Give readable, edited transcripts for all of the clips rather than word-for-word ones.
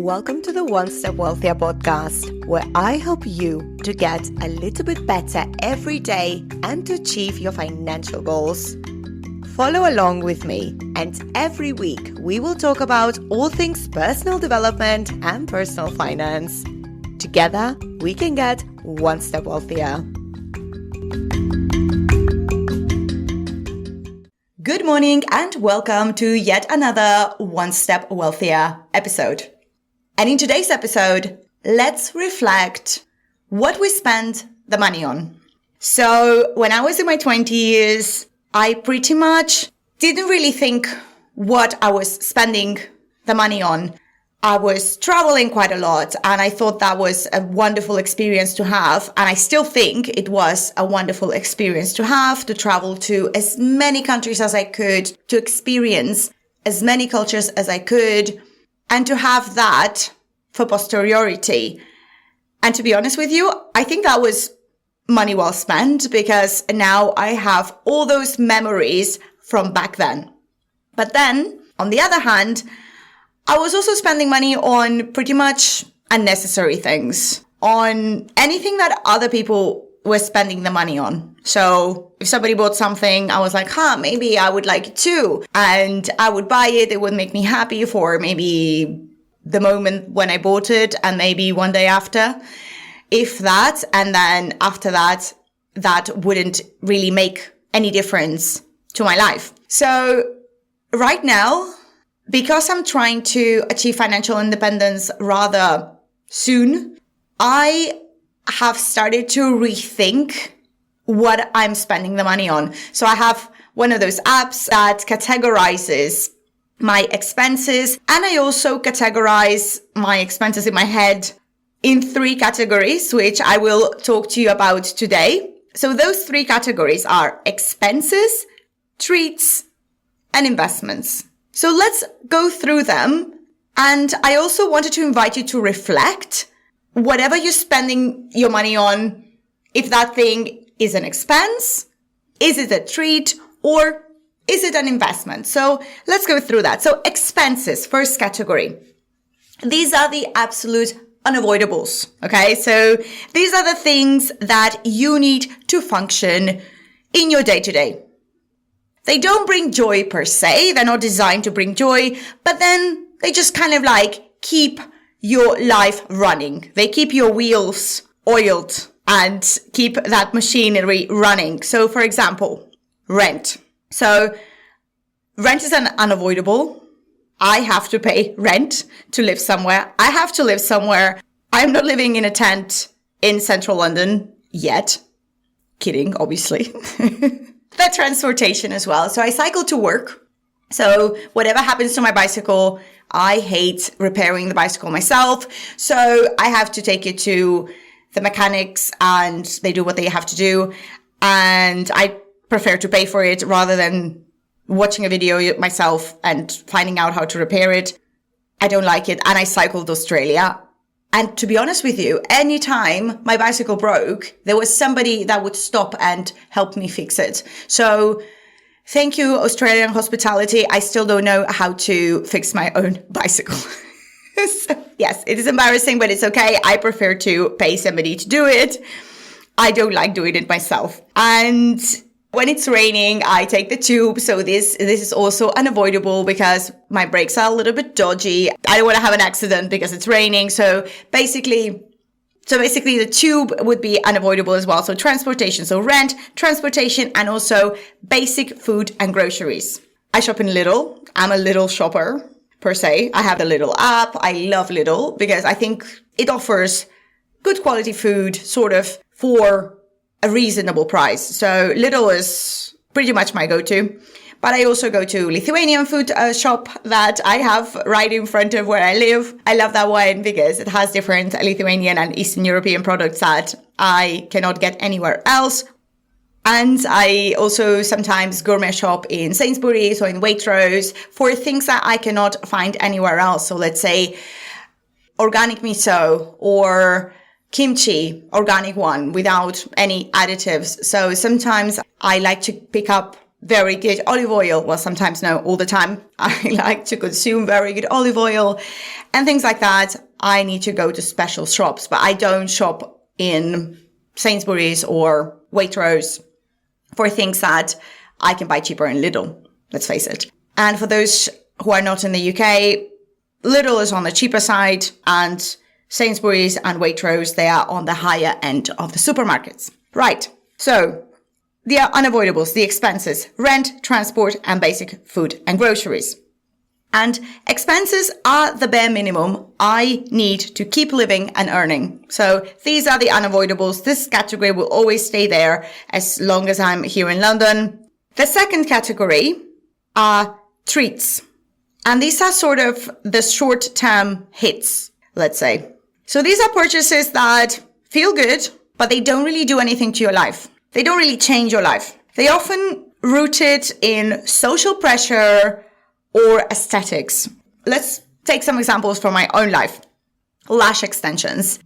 Welcome to the One Step Wealthier podcast, where I help you to get a little bit better every day and to achieve your financial goals. Follow along with me, and every week we will talk about all things personal development and personal finance. Together, we can get one step wealthier. Good morning and welcome to yet another One Step Wealthier episode. And in today's episode, let's reflect what we spend the money on. So when I was in my 20s, I pretty much didn't really think what I was spending the money on. I was traveling quite a lot and I thought that was a wonderful experience to have. And I still think it was a wonderful experience to have, to travel to as many countries as I could, to experience as many cultures as I could, and to have that for posterity. And to be honest with you, I think that was money well spent, because now I have all those memories from back then. But then, on the other hand, I was also spending money on pretty much unnecessary things, on anything that other people were spending the money on. So if somebody bought something, I was like, maybe I would like it too. And I would buy it. It would make me happy for maybe the moment when I bought it and maybe one day after, if that. And then after that, that wouldn't really make any difference to my life. So right now, because I'm trying to achieve financial independence rather soon, I have started to rethink what I'm spending the money on. So I have one of those apps that categorizes my expenses, and I also categorize my expenses in my head in 3 categories, which I will talk to you about today. So those 3 categories are expenses, treats, and investments. So let's go through them. And I also wanted to invite you to reflect whatever you're spending your money on, if that thing is an expense, is it a treat, or is it an investment? So let's go through that. So expenses, first category. These are the absolute unavoidables. Okay. So these are the things that you need to function in your day to day. They don't bring joy per se. They're not designed to bring joy, but then they just kind of like keep your life running. They keep your wheels oiled and keep that machinery running. So for example, rent. So rent is an unavoidable. I have to pay rent to live somewhere. I have to live somewhere. I'm not living in a tent in central London yet. Kidding, obviously. The transportation as well. So I cycle to work. So whatever happens to my bicycle, I hate repairing the bicycle myself. So I have to take it to the mechanics and they do what they have to do. And I prefer to pay for it rather than watching a video myself and finding out how to repair it. I don't like it. And I cycled Australia. And to be honest with you, anytime my bicycle broke, there was somebody that would stop and help me fix it. So thank you, Australian hospitality. I still don't know how to fix my own bicycle. So, yes, it is embarrassing, but it's okay. I prefer to pay somebody to do it. I don't like doing it myself. And when it's raining, I take the tube. So this is also unavoidable because my brakes are a little bit dodgy. I don't want to have an accident because it's raining. So basically the tube would be unavoidable as well. So transportation, so rent, transportation, and also basic food and groceries. I shop in Lidl. I'm a Lidl shopper per se. I have the Lidl app. I love Lidl because I think it offers good quality food sort of for a reasonable price. So Lidl is pretty much my go-to. But I also go to Lithuanian food shop that I have right in front of where I live. I love that one because it has different Lithuanian and Eastern European products that I cannot get anywhere else. And I also sometimes gourmet shop in Sainsbury's or in Waitrose for things that I cannot find anywhere else. So let's say organic miso or kimchi, organic one without any additives. So sometimes I like to pick up very good olive oil. Well, sometimes no, all the time. I like to consume very good olive oil and things like that. I need to go to special shops, but I don't shop in Sainsbury's or Waitrose for things that I can buy cheaper in Lidl. Let's face it. And for those who are not in the UK, Lidl is on the cheaper side and Sainsbury's and Waitrose, they are on the higher end of the supermarkets. Right. So the unavoidables, the expenses, rent, transport, and basic food and groceries. And expenses are the bare minimum I need to keep living and earning. So these are the unavoidables. This category will always stay there as long as I'm here in London. The second category are treats. And these are sort of the short-term hits, let's say. So these are purchases that feel good, but they don't really do anything to your life. They don't really change your life. They often rooted in social pressure or aesthetics. Let's take some examples from my own life. Lash extensions.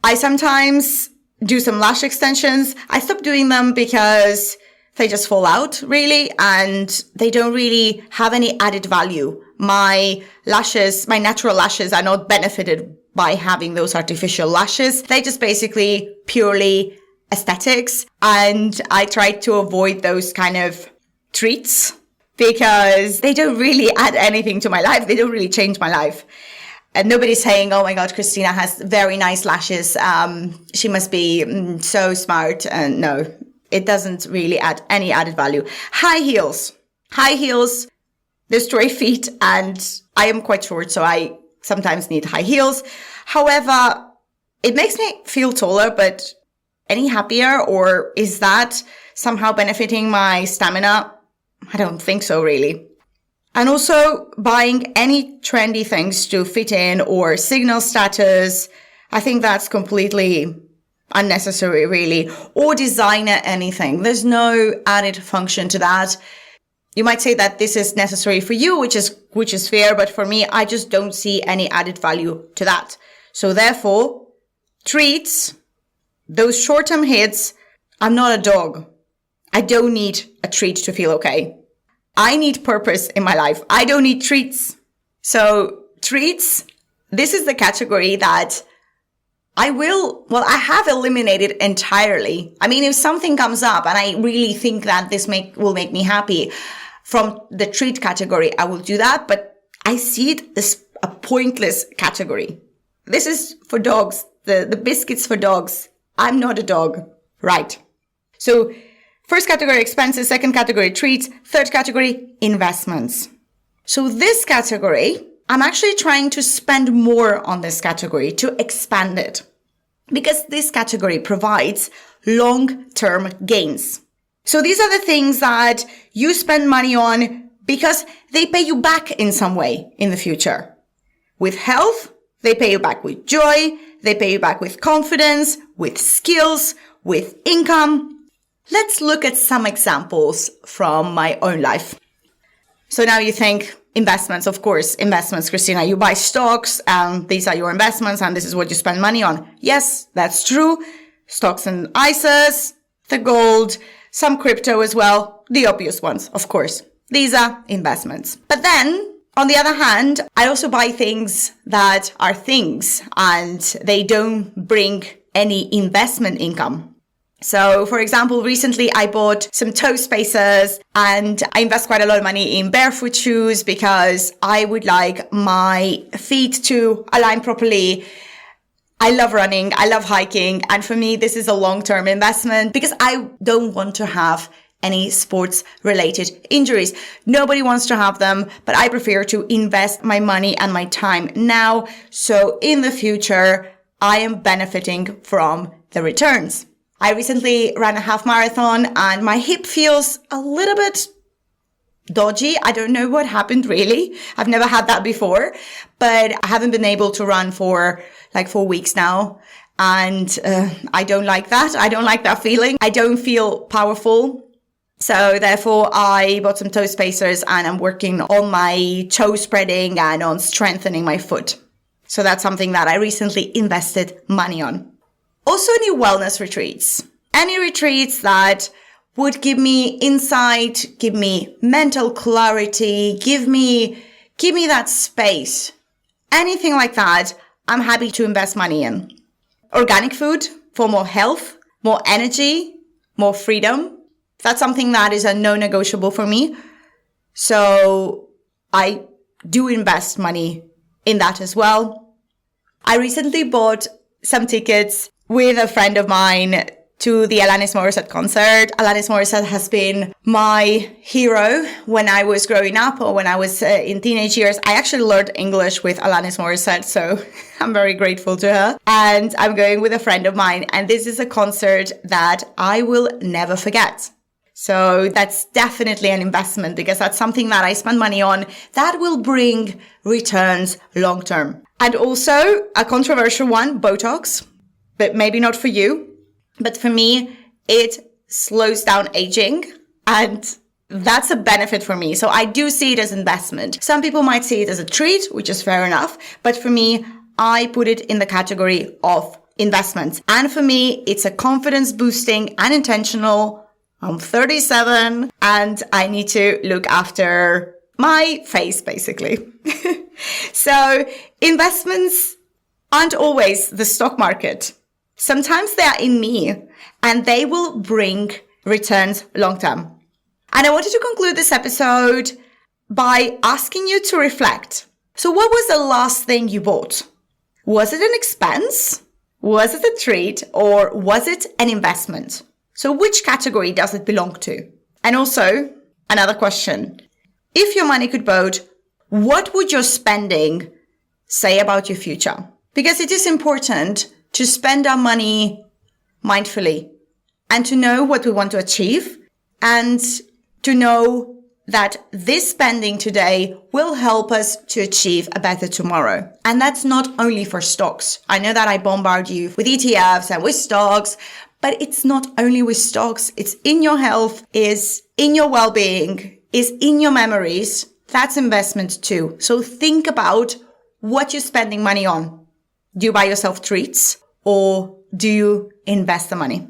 I sometimes do some lash extensions. I stopped doing them because they just fall out, really, and they don't really have any added value. My lashes, my natural lashes are not benefited by having those artificial lashes. They just basically purely aesthetics. And I try to avoid those kind of treats because they don't really add anything to my life. They don't really change my life. And nobody's saying, oh my God, Christina has very nice lashes. She must be so smart. And no, it doesn't really add any added value. High heels. High heels destroy feet, and I am quite short, so I sometimes need high heels. However, it makes me feel taller, but any happier, or is that somehow benefiting my stamina? I don't think so, really. And also buying any trendy things to fit in or signal status, I think that's completely unnecessary, really. Or designer anything. There's no added function to that. You might say that this is necessary for you, which is fair, but for me, I just don't see any added value to that. So therefore, treats, those short-term hits, I'm not a dog. I don't need a treat to feel okay. I need purpose in my life. I don't need treats. So treats, this is the category that I have eliminated entirely. I mean, if something comes up and I really think that this will make me happy from the treat category, I will do that. But I see it as a pointless category. This is for dogs, the biscuits for dogs. I'm not a dog. Right. So first category, expenses. Second category, treats. Third category, investments. So this category, I'm actually trying to spend more on this category to expand it because this category provides long-term gains. So these are the things that you spend money on because they pay you back in some way in the future. With health, they pay you back with joy. They pay you back with confidence, with skills, with income. Let's look at some examples from my own life. So now you think investments, of course, investments, Christina, you buy stocks and these are your investments and this is what you spend money on. Yes, that's true. Stocks and ISAs, the gold, some crypto as well, the obvious ones, of course. These are investments. But then, on the other hand, I also buy things that are things and they don't bring any investment income. So, for example, recently I bought some toe spacers and I invest quite a lot of money in barefoot shoes because I would like my feet to align properly. I love running. I love hiking. And for me, this is a long-term investment because I don't want to have any sports related injuries. Nobody wants to have them, but I prefer to invest my money and my time now. So in the future, I am benefiting from the returns. I recently ran a half marathon and my hip feels a little bit dodgy. I don't know what happened really. I've never had that before, but I haven't been able to run for like 4 weeks now. And I don't like that. I don't like that feeling. I don't feel powerful. So therefore I bought some toe spacers and I'm working on my toe spreading and on strengthening my foot. So that's something that I recently invested money on. Also any wellness retreats. Any retreats that would give me insight, give me mental clarity, give me that space. Anything like that, I'm happy to invest money in. Organic food for more health, more energy, more freedom. That's something that is a non-negotiable for me. So I do invest money in that as well. I recently bought some tickets with a friend of mine to the Alanis Morissette concert. Alanis Morissette has been my hero when I was growing up or when I was in teenage years. I actually learned English with Alanis Morissette, so I'm very grateful to her. And I'm going with a friend of mine, and this is a concert that I will never forget. So that's definitely an investment because that's something that I spend money on that will bring returns long term. And also a controversial one, Botox, but maybe not for you. But for me, it slows down aging, and that's a benefit for me. So I do see it as investment. Some people might see it as a treat, which is fair enough. But for me, I put it in the category of investments. And for me, it's a confidence boosting and intentional. I'm 37 and I need to look after my face, basically. So investments aren't always the stock market. Sometimes they are in me and they will bring returns long term. And I wanted to conclude this episode by asking you to reflect. So what was the last thing you bought? Was it an expense? Was it a treat? Or was it an investment? So which category does it belong to? And also, another question. If your money could vote, what would your spending say about your future? Because it is important to spend our money mindfully and to know what we want to achieve and to know that this spending today will help us to achieve a better tomorrow. And that's not only for stocks. I know that I bombard you with ETFs and with stocks, but it's not only with stocks. It's in your health, is in your well-being, is in your memories. That's investment too. So think about what you're spending money on. Do you buy yourself treats or do you invest the money?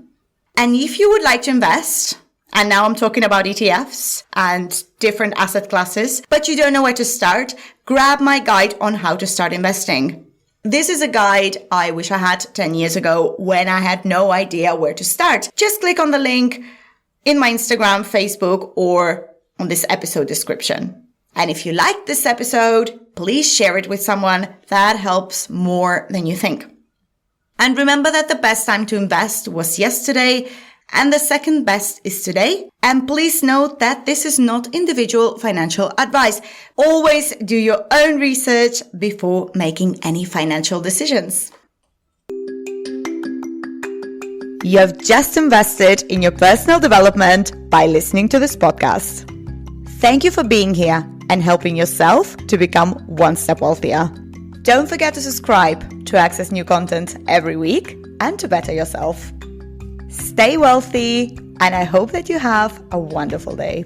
And if you would like to invest, and now I'm talking about ETFs and different asset classes, but you don't know where to start, grab my guide on how to start investing. This is a guide I wish I had 10 years ago when I had no idea where to start. Just click on the link in my Instagram, Facebook, or on this episode description. And if you liked this episode, please share it with someone. That helps more than you think. And remember that the best time to invest was yesterday and the second best is today. And please note that this is not individual financial advice. Always do your own research before making any financial decisions. You have just invested in your personal development by listening to this podcast. Thank you for being here and helping yourself to become one step wealthier. Don't forget to subscribe to access new content every week and to better yourself. Stay wealthy, and I hope that you have a wonderful day.